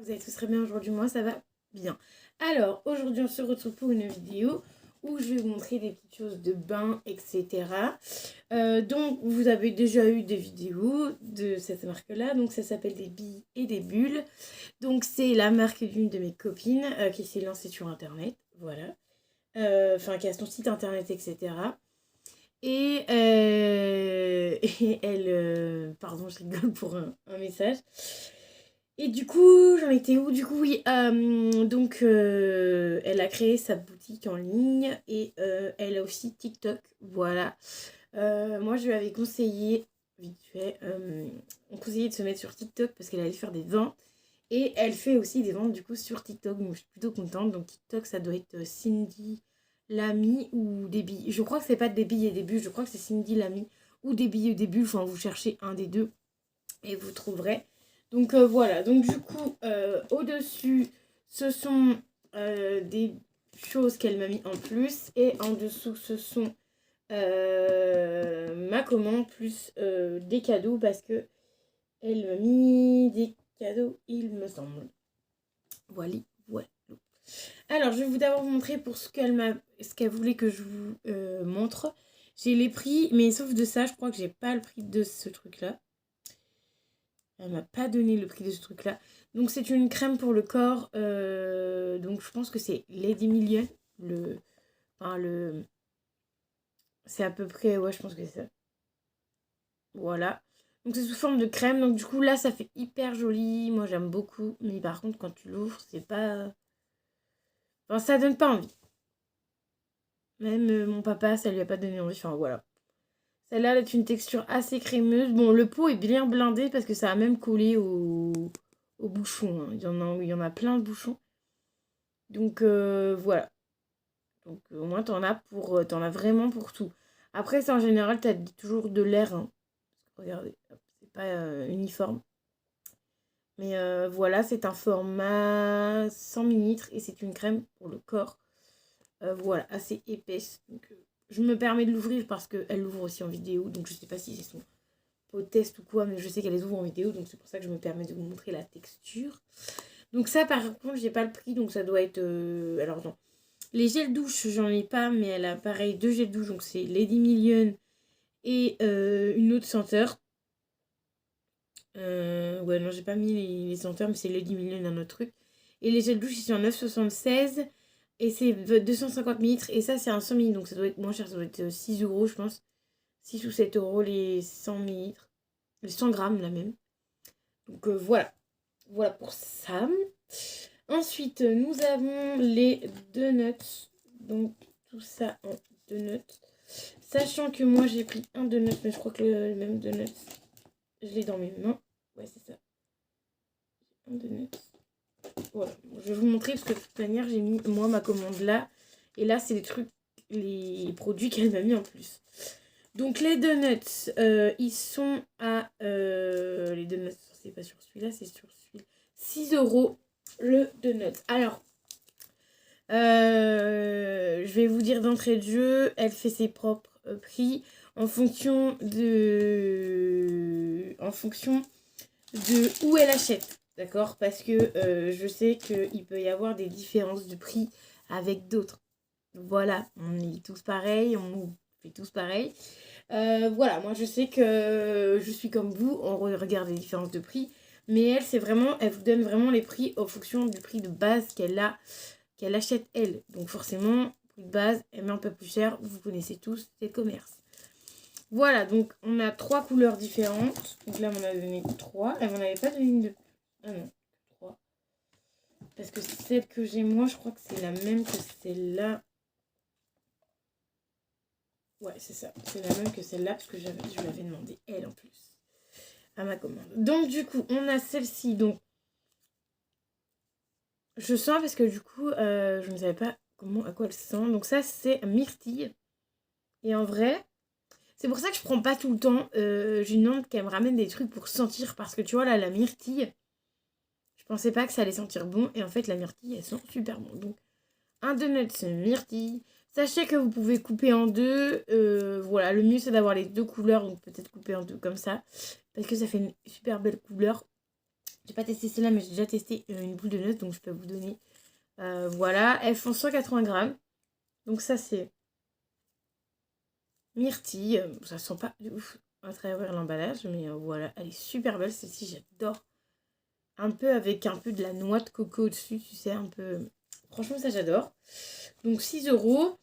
Vous allez tous très bien aujourd'hui, moi ça va bien. Alors aujourd'hui on se retrouve pour une vidéo où je vais vous montrer des petites choses de bain, etc. Donc vous avez déjà eu des vidéos de cette marque-là, donc ça s'appelle des billes et des bulles. Donc c'est la marque d'une de mes copines qui s'est lancée sur internet, voilà. Enfin qui a son site internet, etc. Et elle... pardon, je rigole pour un message. Et du coup, j'en étais où? Du coup, oui. Donc, elle a créé sa boutique en ligne et elle a aussi TikTok. Voilà. Moi, je lui avais conseillé, vite fait, on conseillait de se mettre sur TikTok parce qu'elle allait faire des ventes. Et elle fait aussi des ventes du coup sur TikTok. Donc, je suis plutôt contente. Donc, TikTok, ça doit être Cindy Lamy ou Déby. Je crois que c'est pas Déby et Début. Je crois que c'est Cindy Lamy ou Déby et Début. Enfin, vous cherchez un des deux et vous trouverez. Donc voilà, donc du coup, au-dessus, ce sont des choses qu'elle m'a mis en plus. Et en dessous, ce sont ma commande plus des cadeaux parce que elle m'a mis des cadeaux, il me semble. Voilà, voilà. Alors, je vais vous d'abord vous montrer pour ce qu'elle voulait que je vous montre. J'ai les prix, mais sauf de ça, je crois que j'ai pas le prix de ce truc-là. Elle m'a pas donné le prix de ce truc-là. Donc c'est une crème pour le corps. Donc je pense que c'est Lady Million. Le, enfin, le, c'est à peu près... Ouais, je pense que c'est ça. Voilà. Donc c'est sous forme de crème. Donc du coup là, ça fait hyper joli. Moi j'aime beaucoup. Mais par contre, quand tu l'ouvres, c'est pas... Enfin, ça donne pas envie. Même mon papa, ça lui a pas donné envie. Enfin voilà. Celle-là, elle a une texture assez crémeuse. Bon, le pot est bien blindé parce que ça a même collé au bouchon. Hein. Il y en a plein de bouchons. Donc voilà. Donc au moins t'en as vraiment pour tout. Après ça en général t'as toujours de l'air. Hein. Regardez, hop, c'est pas uniforme. Mais voilà, c'est un format 100 millilitres et c'est une crème pour le corps. Voilà, assez épaisse. Donc je me permets de l'ouvrir parce qu'elle l'ouvre aussi en vidéo. Donc je sais pas si c'est son pot test ou quoi, mais je sais qu'elle les ouvre en vidéo. Donc c'est pour ça que je me permets de vous montrer la texture. Donc ça par contre j'ai pas le prix, donc ça doit être... Alors non. Les gels douche, j'en ai pas, mais elle a pareil deux gels douche, donc c'est Lady Million et une autre senteur. Ouais, non, j'ai pas mis les senteurs, mais c'est Lady Million, un autre truc. Et les gels douche, ils sont en 9,76 et c'est 250 millilitres. Et ça, c'est un 100 millilitres, donc ça doit être moins cher, ça doit être 6 euros, je pense. 6 ou 7 euros les 100 millilitres. Les 100 grammes, là même. Donc voilà. Voilà pour ça. Ensuite, nous avons les donuts. Donc, tout ça en donuts. Sachant que moi, j'ai pris un donut, mais je crois que le même donut, je l'ai dans mes mains. Ouais, c'est ça. Un donut. Voilà. Je vais vous montrer parce que de toute manière, j'ai mis, moi, ma commande là. Et là, c'est les trucs, les produits qu'elle m'a mis en plus. Donc, les donuts, ils sont à... les donuts, c'est pas sur celui-là, c'est sur celui-là. 6 euros le donut. Alors, je vais vous dire d'entrée de jeu, elle fait ses propres prix en fonction de où elle achète, d'accord? Parce que je sais qu'il peut y avoir des différences de prix avec d'autres. Voilà, on est tous pareils, on fait tous pareil. Voilà, moi je sais que je suis comme vous, on regarde les différences de prix, mais elle, c'est vraiment, elle vous donne vraiment les prix en fonction du prix de base qu'elle achète elle. Donc forcément, prix de base, elle met un peu plus cher, vous connaissez tous, c'est le commerce. Voilà, donc on a trois couleurs différentes. Donc là, on m'en a donné trois. Elle m'en avait pas donné une de... Ah non, trois. Parce que celle que j'ai moi, je crois que c'est la même que celle-là. Ouais, c'est ça. C'est la même que celle-là, parce que je l'avais demandé elle en plus à ma commande. Donc du coup, on a celle-ci. Donc je sens parce que du coup, je ne savais pas à quoi elle sent. Donc ça, c'est myrtille. Et en vrai, c'est pour ça que je prends pas tout le temps. J'ai une demande qu'elle me ramène des trucs pour sentir. Parce que tu vois, là, la myrtille, je pensais pas que ça allait sentir bon. Et en fait, la myrtille, elle sent super bon. Donc, un donut myrtille. Sachez que vous pouvez couper en deux. Voilà, le mieux, c'est d'avoir les deux couleurs. Donc, peut-être couper en deux comme ça. Parce que ça fait une super belle couleur. J'ai pas testé celle-là, mais j'ai déjà testé une boule de notes, donc je peux vous donner. Voilà, elles font 180 grammes. Donc ça, c'est myrtille. Ça sent pas de ouf à travers l'emballage, mais voilà, elle est super belle. Celle-ci, j'adore. Un peu avec un peu de la noix de coco au-dessus, tu sais, un peu... Franchement, ça, j'adore. Donc 6 euros.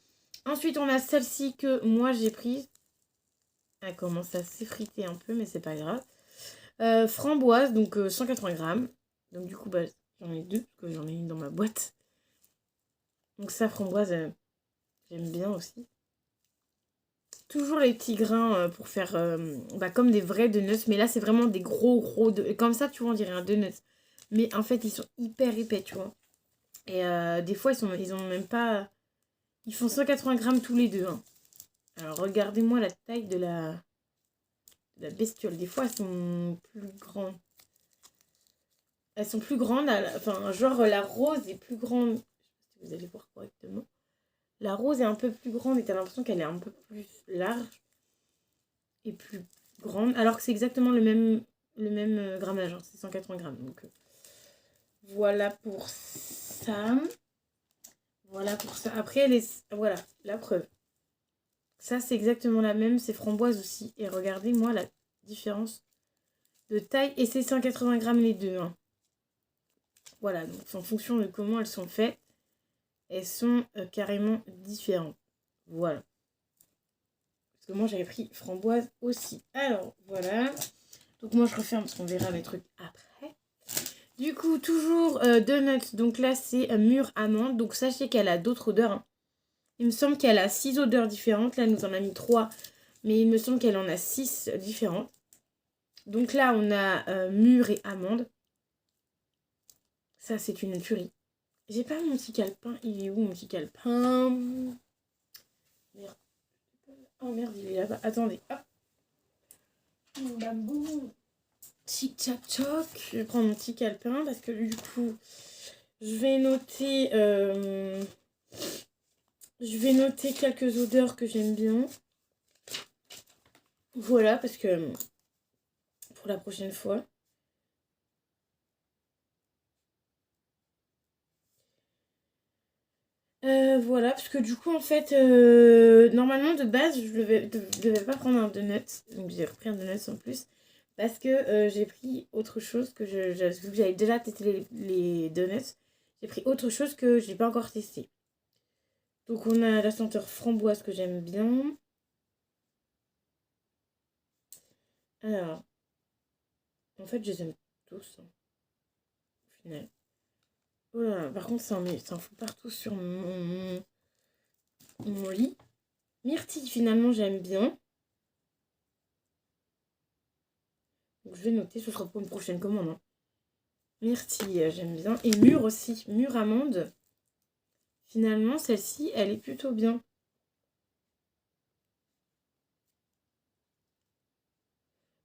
Ensuite, on a celle-ci que moi, j'ai prise. Elle commence à s'effriter un peu, mais c'est pas grave. Framboise, donc 180 grammes. Donc du coup, bah, j'en ai deux, parce que j'en ai une dans ma boîte. Donc ça, framboise, j'aime bien aussi. Toujours les petits grains pour faire comme des vrais donuts. Mais là, c'est vraiment des gros donuts. Comme ça, tu vois, on dirait un donut. Mais en fait, ils sont hyper épais, tu vois. Et des fois, ils ont même pas... Ils font 180 grammes tous les deux. Hein. Alors, regardez-moi la taille de la bestiole. Des fois, elles sont plus grandes. Elles sont plus grandes. Enfin, genre, la rose est plus grande. Je sais pas si vous allez voir correctement. La rose est un peu plus grande et t'as l'impression qu'elle est un peu plus large et plus grande. Alors que c'est exactement le même grammage. Hein, c'est 180 grammes. Donc, voilà pour ça. Voilà pour ça. Après, voilà, la preuve. Ça, c'est exactement la même. C'est framboise aussi. Et regardez-moi la différence de taille. Et c'est 180 grammes les deux. Hein. Voilà, donc en fonction de comment elles sont faites, elles sont carrément différentes. Voilà. Parce que moi, j'avais pris framboise aussi. Alors, voilà. Donc moi, je referme parce qu'on verra mes trucs après. Du coup, toujours donuts. Donc là, c'est mûre amande. Donc sachez qu'elle a d'autres odeurs. Hein. Il me semble qu'elle a 6 odeurs différentes. Là, nous en a mis 3. Mais il me semble qu'elle en a 6 différentes. Donc là, on a mûre et amande. Ça, c'est une tuerie. J'ai pas mon petit calepin. Il est où mon petit calepin? Merde. Oh merde, il est là-bas. Attendez. Hop. Bam boum. Tic tac toc. Je vais prendre mon petit calepin parce que du coup, je vais noter quelques odeurs que j'aime bien. Voilà, parce que pour la prochaine fois. Voilà, parce que du coup, en fait, normalement, de base, je devais pas prendre un donut. Donc, j'ai repris un donut en plus. Parce que j'ai pris autre chose que vu que j'avais déjà testé les donuts. J'ai pris autre chose que j'ai pas encore testé. Donc, on a la senteur framboise que j'aime bien. Alors, en fait, je les aime tous. Hein, au final. Oh là là, par contre, ça en fout partout sur mon lit. Myrtille, finalement, j'aime bien. Donc, je vais noter, ce sera pour une prochaine commande. Hein. Myrtille, j'aime bien. Et mûre aussi, mûre amande. Finalement, celle-ci, elle est plutôt bien.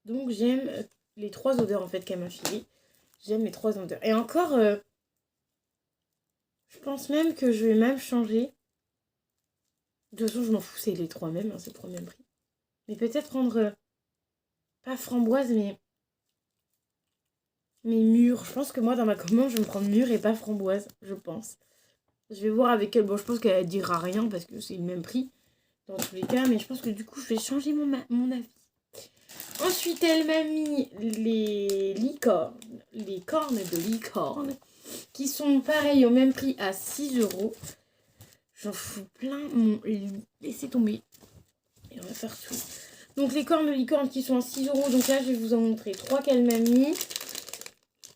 Donc, j'aime les 3 odeurs, en fait, qu'elle m'a filées. J'aime les 3 odeurs. Et encore, je pense même que je vais même changer. De toute façon, je m'en fous, c'est les 3 mêmes, hein, c'est le 3 même prix. Mais peut-être prendre, pas framboise, mais mûre. Je pense que moi, dans ma commande, je vais me prendre mûre et pas framboise, je pense. Je vais voir avec elle. Bon, je pense qu'elle dira rien parce que c'est le même prix dans tous les cas. Mais je pense que du coup, je vais changer mon avis. Ensuite, elle m'a mis les licornes. Les cornes de licorne. Qui sont pareils au même prix à 6 euros. J'en fous plein mon lit. Laissez tomber. Et on va faire tout. Donc, les cornes de licorne qui sont à 6 euros. Donc là, je vais vous en montrer 3 qu'elle m'a mis.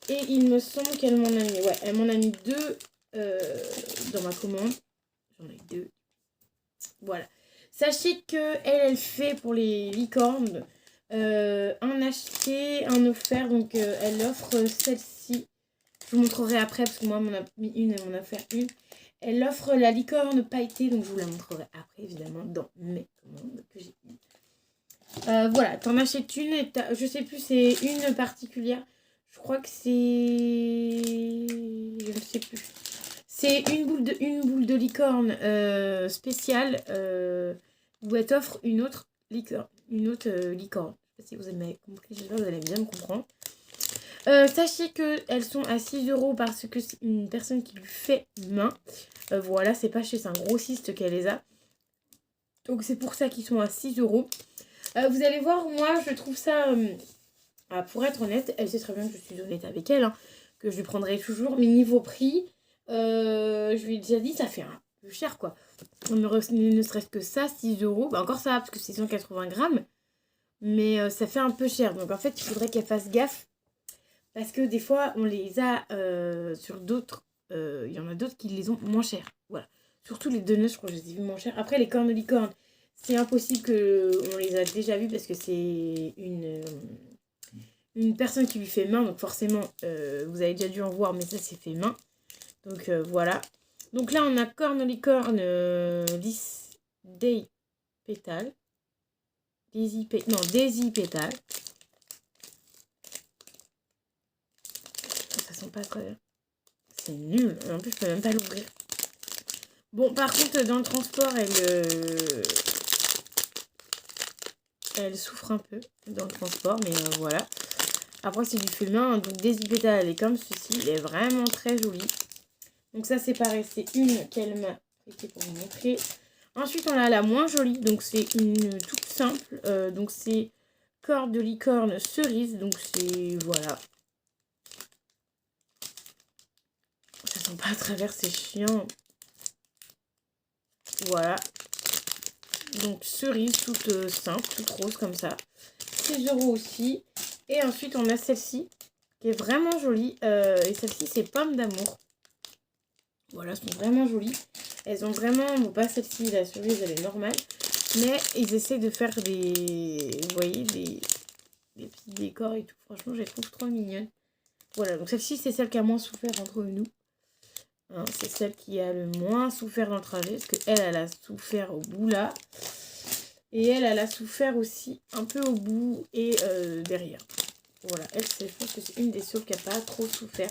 Et il me semble qu'elle m'en a mis. Ouais, elle m'en a mis 2 dans ma commande. J'en ai 2. Voilà. Sachez que elle fait pour les licornes un acheté, un offert. Donc elle offre celle-ci. Je vous montrerai après parce que moi m'en a mis une, elle m'en a fait une. Elle offre la licorne pailletée. Donc je vous la montrerai après évidemment dans mes commandes que j'ai eues. Voilà, t'en achètes une et je sais plus, c'est une particulière. Je crois que c'est... Je ne sais plus. C'est une boule de licorne spéciale où elle t'offre une autre licorne. Licorne. Je sais pas si vous avez compris, j'espère que vous allez bien me comprendre. Sachez qu'elles sont à 6 € parce que c'est une personne qui lui fait main. Voilà, c'est pas chez un grossiste qu'elle les a. Donc c'est pour ça qu'ils sont à 6 €. Vous allez voir, moi je trouve ça... pour être honnête, elle sait très bien que je suis honnête avec elle, hein, que je lui prendrai toujours. Mais niveau prix, je lui ai déjà dit, ça fait un peu cher quoi. Ne serait-ce que ça, 6 €. Bah, encore ça, parce que c'est 180 grammes. Mais ça fait un peu cher. Donc en fait, il faudrait qu'elle fasse gaffe. Parce que des fois, on les a sur d'autres. Il y en a d'autres qui les ont moins chers. Voilà. Surtout les donuts, je crois que je les ai vus moins chers. Après, les cornes de licorne, c'est impossible qu'on les a déjà vus parce que c'est une personne qui lui fait main. Donc forcément, vous avez déjà dû en voir, mais ça, c'est fait main. Donc voilà. Donc là, on a corne licorne 10 Day Pétale. Daisy Pétale. Ça sent pas très bien. C'est nul. En plus, je peux même pas l'ouvrir. Bon, par contre, dans le transport, elle souffre un peu dans le transport, mais voilà. Après, c'est du féminin, donc Daisy Pétale, elle est comme ceci. Il est vraiment très joli. Donc ça, c'est pareil. C'est une qu'elle m'a prêtée pour vous montrer. Ensuite, on a la moins jolie. Donc, c'est une toute simple. Donc, c'est corde de licorne cerise. Donc, c'est... Voilà. Ça sent pas à travers, c'est chiant. Voilà. Donc, cerise toute simple, toute rose comme ça. 6 € aussi. Et ensuite, on a celle-ci qui est vraiment jolie. Et celle-ci, c'est pomme d'amour. Voilà, elles sont vraiment jolies. Elles ont vraiment... Bon, pas celle-ci, la cerise, elle est normale. Mais ils essaient de faire des... Vous voyez, des petits décors et tout. Franchement, je les trouve trop mignonnes. Voilà, donc celle-ci, c'est celle qui a moins souffert entre nous. Hein, c'est celle qui a le moins souffert dans le trajet. Parce qu'elle, elle a souffert au bout là. Et elle a souffert aussi un peu au bout et derrière. Voilà, elle, je pense que c'est une des seules qui n'a pas trop souffert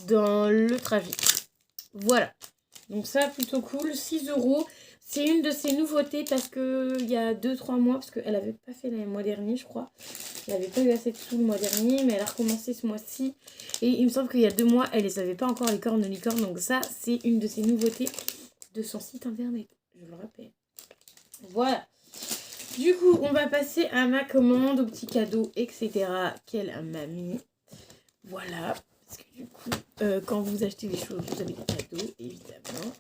dans le trajet. Voilà. Donc ça, plutôt cool. 6 €. C'est une de ses nouveautés parce qu'il y a 2-3 mois, parce qu'elle n'avait pas fait le mois dernier, je crois. Elle n'avait pas eu assez de sous le mois dernier, mais elle a recommencé ce mois-ci. Et il me semble qu'il y a 2 mois, elle ne savait pas encore les cornes de licorne. Donc ça, c'est une de ses nouveautés de son site internet. Je le rappelle. Voilà. Du coup, on va passer à ma commande, aux petits cadeaux, etc. qu'elle m'a mis. Voilà. Parce que du coup, quand vous achetez des choses, vous avez des cadeaux, évidemment.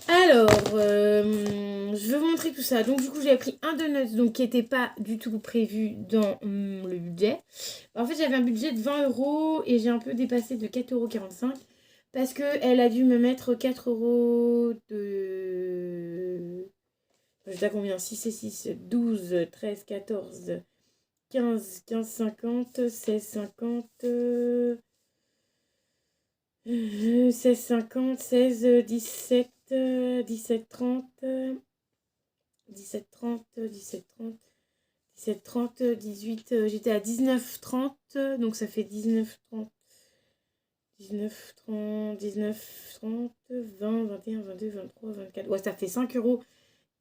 Alors, je vais vous montrer tout ça. Donc, du coup, j'ai pris un donut donc, qui n'était pas du tout prévu dans le budget. En fait, j'avais un budget de 20 € et j'ai un peu dépassé de 4,45 € parce qu'elle a dû me mettre 4 € de... Je sais pas combien, 6 et 6, 12, 13, 14, 15, 15,50, 16,50... 16,50, 16, 17, 17,30, 17,30, 17,30, 17,30, 18, j'étais à 19,30, donc ça fait 19,30, 19,30, 19,30, 20, 21, 22, 23, 24, ouais, ça fait 5,45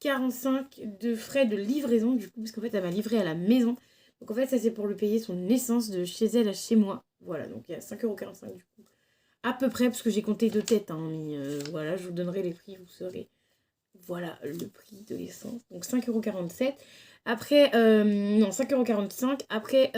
€ de frais de livraison, du coup, parce qu'en fait, elle m'a livré à la maison. Donc en fait, ça c'est pour lui payer son essence de chez elle à chez moi. Voilà, donc il y a 5,45 € du coup. À peu près, parce que j'ai compté de tête, hein, mais voilà, je vous donnerai les prix, vous saurez. Voilà le prix de l'essence. Donc 5,47 €. Après, non, 5,45 €. Après,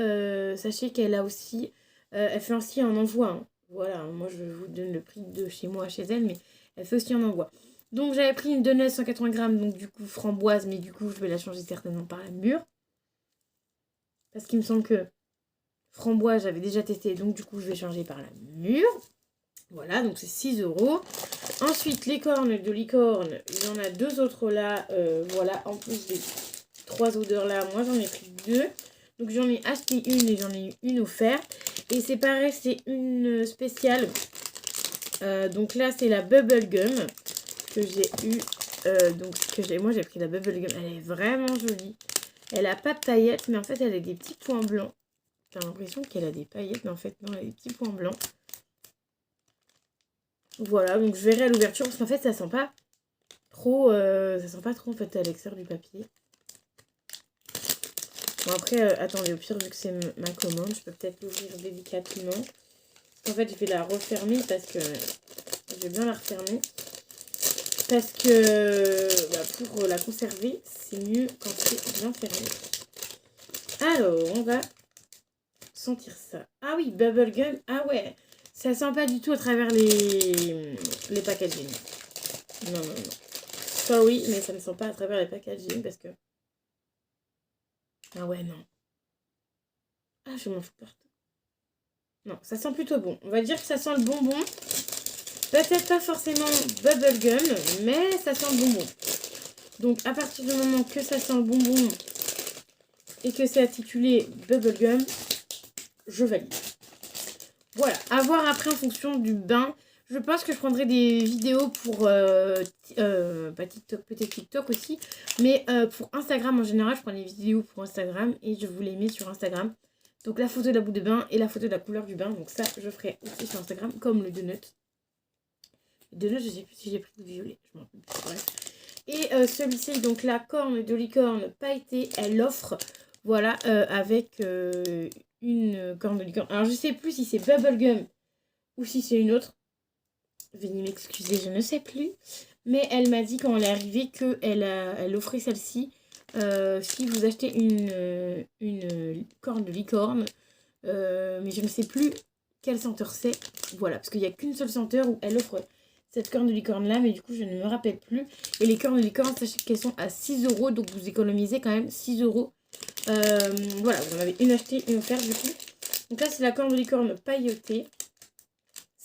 sachez qu'elle a aussi, elle fait aussi un envoi. Hein. Voilà, moi je vous donne le prix de chez moi, chez elle, mais elle fait aussi un envoi. Donc j'avais pris une donut 180 grammes, donc du coup framboise, mais du coup je vais la changer certainement par la mûre. Parce qu'il me semble que framboise, j'avais déjà testé, donc du coup je vais changer par la mûre. Voilà, donc c'est 6 €. Ensuite, les cornes de licorne, il y en a 2 autres là. Voilà, en plus des 3 odeurs là, moi j'en ai pris 2. Donc j'en ai acheté une et j'en ai eu une offerte. Et c'est pareil, c'est une spéciale. Donc là, c'est la Bubble Gum que j'ai eu. Moi j'ai pris la Bubble Gum. Elle est vraiment jolie. Elle a pas de paillettes, mais en fait elle a des petits points blancs. J'ai l'impression qu'elle a des paillettes, mais en fait non, elle a des petits points blancs. Voilà, donc je verrai à l'ouverture parce qu'en fait ça sent pas trop en fait à l'extérieur du papier. Bon après, attendez, au pire, vu que c'est ma commande, je peux peut-être l'ouvrir délicatement. En fait, je vais la refermer parce que... Je vais bien la refermer. Parce que pour la conserver, c'est mieux quand c'est bien fermé. Alors, on va sentir ça. Ah oui, bubblegum. Ah ouais, ça sent pas du tout à travers les packaging. Non, non, non. Ça oui, mais ça ne sent pas à travers les packaging parce que... Ah ouais, non. Ah, je m'en fous partout. Non, ça sent plutôt bon. On va dire que ça sent le bonbon. Peut-être pas forcément bubblegum, mais ça sent le bonbon. Donc, à partir du moment que ça sent le bonbon et que c'est intitulé bubblegum, je valide. Voilà, à voir après en fonction du bain. Je pense que je prendrai des vidéos pour, pas TikTok, peut-être TikTok aussi, mais pour Instagram en général, je prends des vidéos pour Instagram et je vous les mets sur Instagram. Donc la photo de la boue de bain et la photo de la couleur du bain, donc ça je ferai aussi sur Instagram, comme le donut. Le donut, je sais plus si j'ai pris le violet, je m'en rappelle plus, bref. Et celui-ci, donc la corne de licorne pailletée, elle offre, voilà, avec une corne de licorne. Alors je sais plus si c'est bubblegum ou si c'est une autre. Veuillez m'excuser, je ne sais plus. Mais elle m'a dit quand elle est arrivée qu'elle offrait celle-ci si vous achetez une corne de licorne. Mais je ne sais plus quelle senteur c'est. Voilà, parce qu'il n'y a qu'une seule senteur où elle offre cette corne de licorne là, mais du coup je ne me rappelle plus. Et les cornes de licorne, sachez qu'elles sont à 6 €, donc vous économisez quand même 6 €. Voilà, vous en avez une achetée, une offerte du coup. Donc là c'est la corne de licorne pailletée.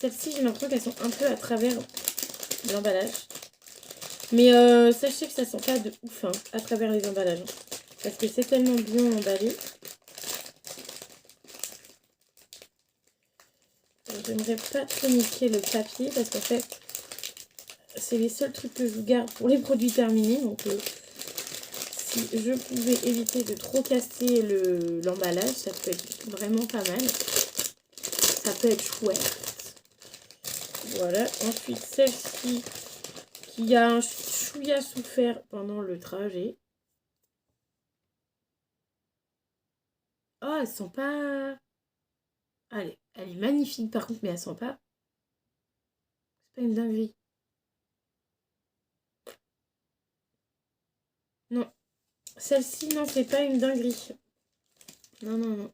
Celles-ci, j'ai l'impression qu'elles sont un peu à travers l'emballage. Mais sachez que ça sent pas de ouf hein, à travers les emballages. Parce que c'est tellement bien emballé. J'aimerais pas trop niquer le papier parce qu'en fait, c'est les seuls trucs que je garde pour les produits terminés. Donc si je pouvais éviter de trop casser l'emballage, ça peut être vraiment pas mal. Ça peut être chouette. Voilà, ensuite celle-ci qui a un chouïa souffert pendant le trajet. Oh, elle sent pas... Allez, elle est magnifique par contre, mais elle sent pas... C'est pas une dinguerie. Non, celle-ci, non, c'est pas une dinguerie. Non, non, non.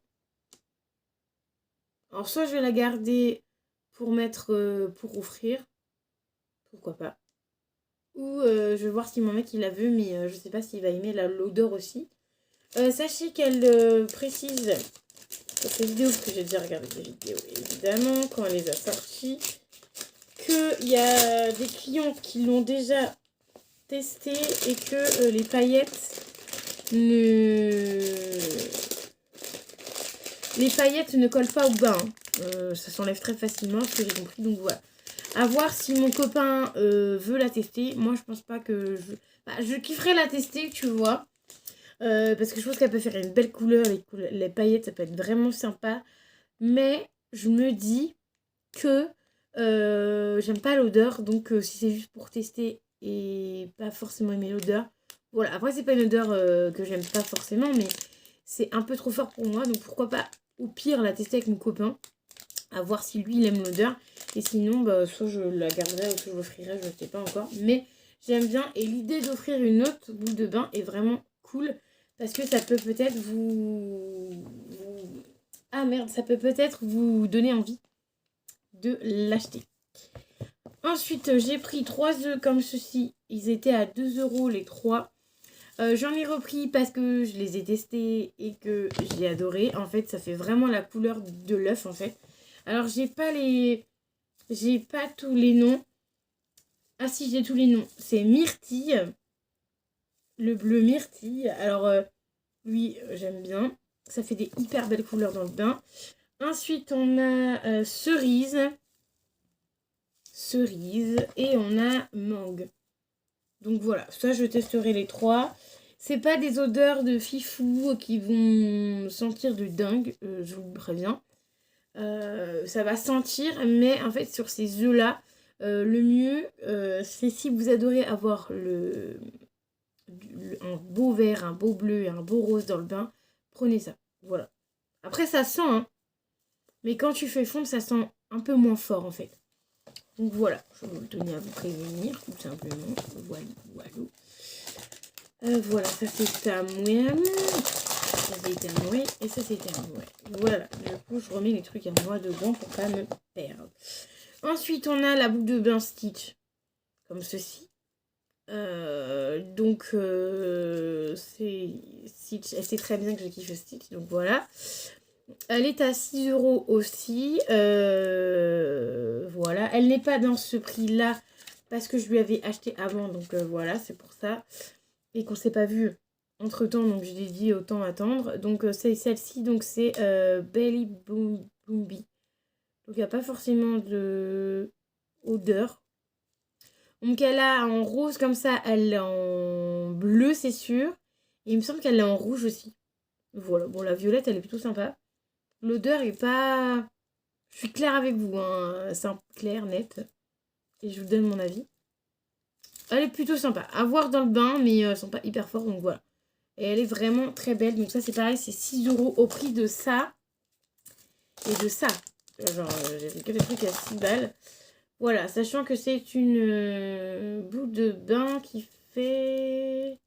Alors soit je vais la garder pour mettre, pour offrir. Pourquoi pas. Ou je vais voir si mon mec il la veut, mais je sais pas s'il va aimer l'odeur aussi. Sachez qu'elle précise sur ses vidéos, parce que j'ai déjà regardé des vidéos évidemment quand elle les a sorties, qu'il y a des clients qui l'ont déjà testé et que les paillettes ne collent pas au bain. Ça s'enlève très facilement, ce que j'ai compris, donc voilà. À voir si mon copain veut la tester. Moi, je pense pas que je kifferais la tester, tu vois. Parce que je pense qu'elle peut faire une belle couleur. Les paillettes, ça peut être vraiment sympa. Mais je me dis que j'aime pas l'odeur. Donc, si c'est juste pour tester et pas forcément aimer l'odeur. Voilà, après, c'est pas une odeur que j'aime pas forcément. Mais c'est un peu trop fort pour moi. Donc, pourquoi pas, au pire, la tester avec mon copain. À voir si lui, il aime l'odeur. Et sinon, bah, soit je la garderai, soit je l'offrirai, je ne sais pas encore. Mais j'aime bien. Et l'idée d'offrir une autre boule de bain est vraiment cool. Parce que ça peut peut-être Ah merde, ça peut peut-être vous donner envie de l'acheter. Ensuite, j'ai pris 3 œufs comme ceci. Ils étaient à 2 € les 3. J'en ai repris parce que je les ai testés et que j'ai adoré. En fait, ça fait vraiment la couleur de l'œuf en fait. Alors, j'ai pas tous les noms. Ah si, j'ai tous les noms. C'est myrtille. Le bleu myrtille. Alors, lui, j'aime bien. Ça fait des hyper belles couleurs dans le bain. Ensuite, on a cerise. Cerise. Et on a mangue. Donc voilà, ça, je testerai les 3. C'est pas des odeurs de fifou qui vont sentir de dingue. Je vous le préviens. Ça va sentir, mais en fait sur ces œufs là le mieux c'est si vous adorez avoir un beau vert, un beau bleu et un beau rose dans le bain, prenez ça. Voilà. Après, ça sent, hein. Mais quand tu fais fondre, ça sent un peu moins fort, en fait. Donc voilà, je tenais à vous prévenir, tout simplement. Voilà, voilà. Voilà, ça c'est à moi. Ça c'est à moi. Et ça c'est à moi. Voilà, du coup, je remets les trucs à moi dedans pour pas me perdre. Ensuite, on a la boucle de bain Stitch. Comme ceci. Donc, c'est Stitch. Elle sait très bien que je kiffe Stitch. Donc voilà. Elle est à 6 € aussi. Voilà. Elle n'est pas dans ce prix-là parce que je lui avais acheté avant. Donc voilà, c'est pour ça. Et qu'on s'est pas vu entre temps. Donc je l'ai dit autant attendre. Donc c'est celle-ci. Donc c'est Belly Boombi. Donc il n'y a pas forcément de odeur. Donc elle a en rose comme ça. Elle est en bleu, c'est sûr. Et il me semble qu'elle est en rouge aussi. Voilà. Bon, la violette, elle est plutôt sympa. L'odeur est pas... Je suis claire avec vous, hein. Simple, claire, nette. Et je vous donne mon avis. Elle est plutôt sympa. À voir dans le bain, mais elles sont pas hyper fortes, donc voilà. Et elle est vraiment très belle. Donc ça, c'est pareil, c'est 6 € au prix de ça. Et de ça. Genre, j'ai fait que des trucs à 6 balles. Voilà, sachant que c'est une boule de bain qui fait...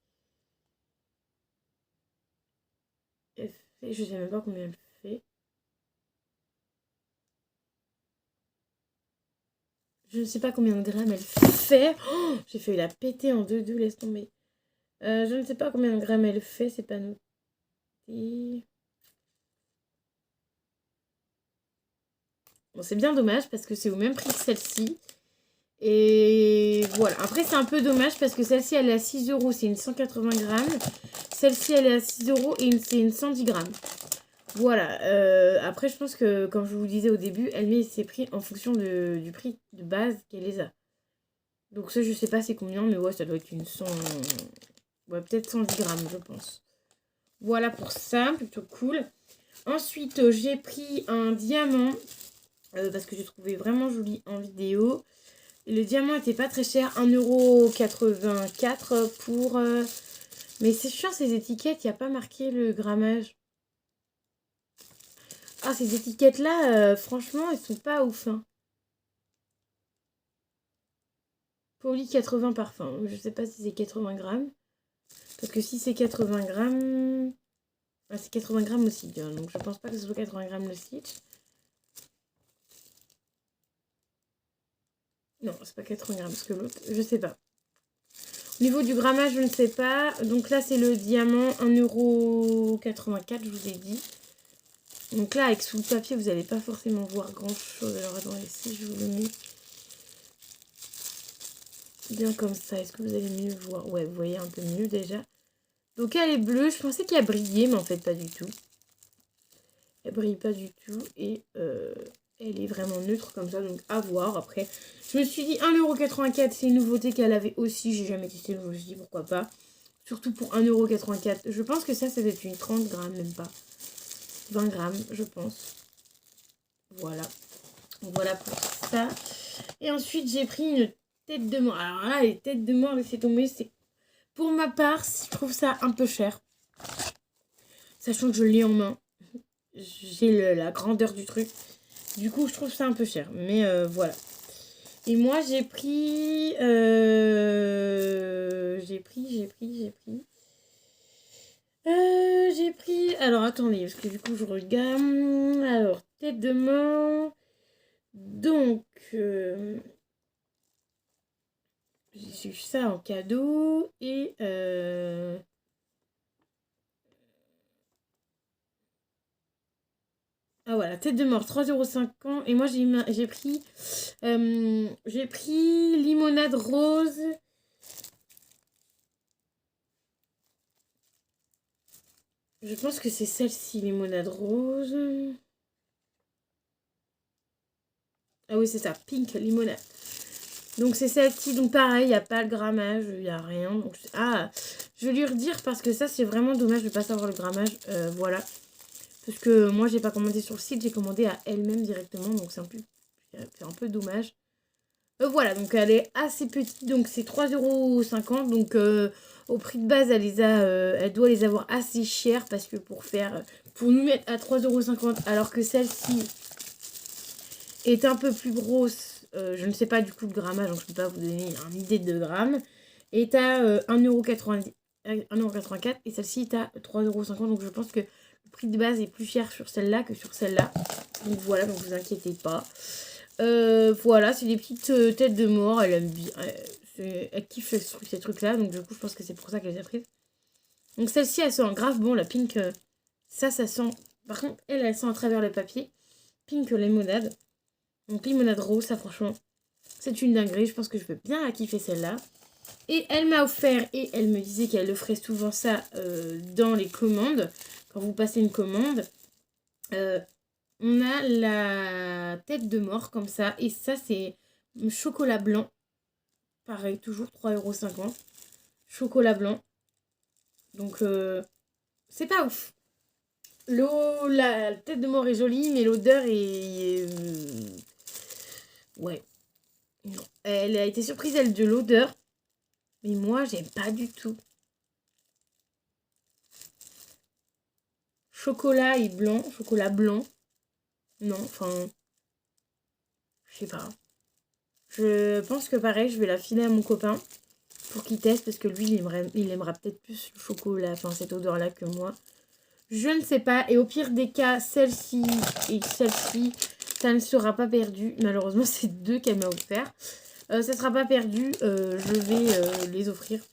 Je sais même pas combien elle fait. Je ne sais pas combien de grammes elle fait. Oh, j'ai failli la péter en deux, laisse tomber. Je ne sais pas combien de grammes elle fait, c'est pas noté. Bon, c'est bien dommage parce que c'est au même prix que celle-ci. Et voilà. Après, c'est un peu dommage parce que celle-ci, elle est à 6 €, c'est une 180 grammes. Celle-ci, elle est à 6 € et c'est une 110 grammes. Voilà. Après, je pense que, comme je vous disais au début, elle met ses prix en fonction du prix de base qu'elle les a. Donc ça, je sais pas c'est combien, mais ouais, ça doit être une 100... Ouais, peut-être 110 grammes, je pense. Voilà pour ça, plutôt cool. Ensuite, j'ai pris un diamant, parce que j'ai trouvé vraiment joli en vidéo. Et le diamant était pas très cher, 1,84 € pour... Mais c'est chiant ces étiquettes, il n'y a pas marqué le grammage. Ah, ces étiquettes-là, franchement, elles sont pas ouf, hein. Poly 80 parfum. Je sais pas si c'est 80 grammes. Parce que si c'est 80 grammes... Ah, c'est 80 grammes aussi. Hein, donc je pense pas que ce soit 80 grammes le Stitch. Non, c'est pas 80 grammes. Parce que l'autre, je sais pas. Au niveau du grammage, je ne sais pas. Donc là, c'est le diamant 1,84 €, je vous ai dit. Donc là, avec sous le papier, vous n'allez pas forcément voir grand-chose. Alors attendez, si je vous le mets bien comme ça, est-ce que vous allez mieux voir? Ouais, vous voyez un peu mieux déjà. Donc elle est bleue. Je pensais qu'elle brillait, mais en fait, pas du tout. Elle brille pas du tout. Et elle est vraiment neutre comme ça. Donc à voir. Après, je me suis dit 1,84 €. C'est une nouveauté qu'elle avait aussi. J'ai jamais testé. Donc je me suis dit pourquoi pas. Surtout pour 1,84 €. Je pense que ça doit être une 30 grammes, même pas. 20 grammes, je pense. Voilà. Voilà pour ça. Et ensuite, j'ai pris une tête de mort. Alors là, les têtes de mort, laissez tomber. C'est... Pour ma part, je trouve ça un peu cher. Sachant que je l'ai en main. J'ai la grandeur du truc. Du coup, je trouve ça un peu cher. Mais voilà. Et moi, j'ai pris... J'ai pris... Alors, attendez, parce que du coup, je regarde. Alors, tête de mort. Donc, j'ai eu ça en cadeau. Et... Ah voilà, tête de mort, 3,50 €. Et moi, j'ai pris limonade rose. Je pense que c'est celle-ci, limonade rose. Ah oui, c'est ça, pink limonade. Donc c'est celle-ci, donc pareil, il n'y a pas le grammage, il n'y a rien. Donc, je vais lui redire parce que ça, c'est vraiment dommage de ne pas savoir le grammage. Voilà. Parce que moi, j'ai pas commandé sur le site, j'ai commandé à elle-même directement. Donc c'est un peu dommage. Voilà, donc elle est assez petite, donc c'est 3,50 €. Donc au prix de base, elle doit les avoir assez chères parce que pour nous mettre à 3,50 € alors que celle-ci est un peu plus grosse, je ne sais pas du coup le grammage, donc je ne peux pas vous donner une idée de grammes, est à 1,90 €, 1,84 € et celle-ci est à 3,50 €. Donc je pense que le prix de base est plus cher sur celle-là que sur celle-là. Donc voilà, donc vous inquiétez pas. Voilà, c'est des petites têtes de mort. Elle aime bien. Elle kiffe ces trucs-là. Donc du coup, je pense que c'est pour ça qu'elle les a prises. Donc celle-ci, elle sent grave bon. La pink, ça sent. Par contre, elle sent à travers le papier. Pink limonade. Donc limonade rose, ça franchement, c'est une dinguerie. Je pense que je vais bien la kiffer celle-là. Et elle m'a offert, et elle me disait qu'elle offrait souvent ça dans les commandes. Quand vous passez une commande, on a la tête de mort comme ça. Et ça, c'est chocolat blanc. Pareil, toujours 3,50 €. Chocolat blanc. Donc, c'est pas ouf. La tête de mort est jolie, mais l'odeur est... ouais. Non. Elle a été surprise, elle, de l'odeur. Mais moi, j'aime pas du tout. Chocolat et blanc. Chocolat blanc. Non, enfin... je sais pas. Je pense que pareil, je vais la filer à mon copain pour qu'il teste parce que lui, il aimera peut-être plus le chocolat, enfin cette odeur-là que moi. Je ne sais pas. Et au pire des cas, celle-ci et celle-ci, ça ne sera pas perdu. Malheureusement, c'est deux qu'elle m'a offert. Ça ne sera pas perdu. Je vais les offrir.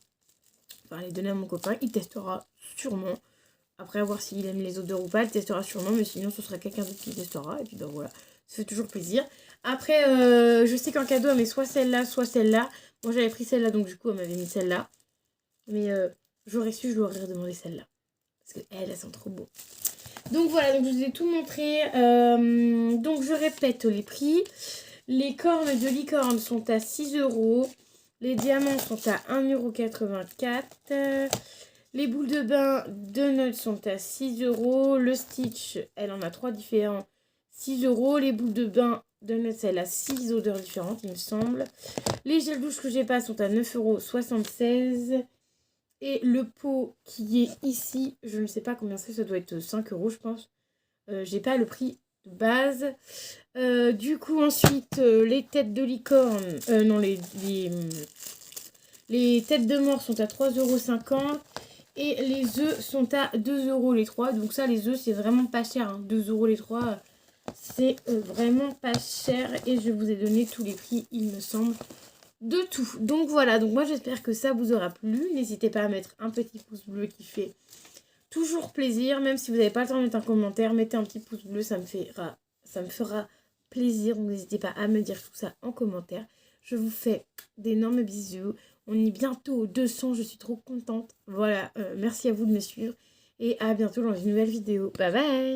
Enfin, les donner à mon copain. Il testera sûrement. Après, à voir s'il aime les odeurs ou pas. Il testera sûrement. Mais sinon, ce sera quelqu'un d'autre qui testera. Et puis, ben voilà. Ça fait toujours plaisir. Après, je sais qu'en cadeau, elle met soit celle-là, soit celle-là. Moi, j'avais pris celle-là. Donc, du coup, elle m'avait mis celle-là. Mais j'aurais su, je lui aurais redemandé celle-là. Parce qu'elle sent trop beau. Donc voilà, donc je vous ai tout montré. Donc je répète les prix. Les cornes de licorne sont à 6 €. Les diamants sont à 1,84 €. Les boules de bain de Nuts sont à 6 €. Le Stitch, elle en a 3 différents, 6 €. Les boules de bain de Nuts, elle a 6 odeurs différentes, il me semble. Les gels douche que j'ai pas sont à 9,76 €. Et le pot qui est ici, je ne sais pas combien c'est, ça doit être 5 € je pense. J'ai pas le prix de base. Du coup ensuite les têtes de licorne, non les têtes de mort sont à 3,50 € et les œufs sont à 2 € les 3. Donc ça les œufs c'est vraiment pas cher, hein. 2 € les 3, c'est vraiment pas cher et je vous ai donné tous les prix il me semble. De tout. Donc voilà, donc moi j'espère que ça vous aura plu. N'hésitez pas à mettre un petit pouce bleu qui fait toujours plaisir. Même si vous n'avez pas le temps de mettre un commentaire, mettez un petit pouce bleu, ça me fera plaisir. Donc n'hésitez pas à me dire tout ça en commentaire. Je vous fais d'énormes bisous. On est bientôt aux 200, je suis trop contente. Voilà, merci à vous de me suivre. Et à bientôt dans une nouvelle vidéo. Bye bye!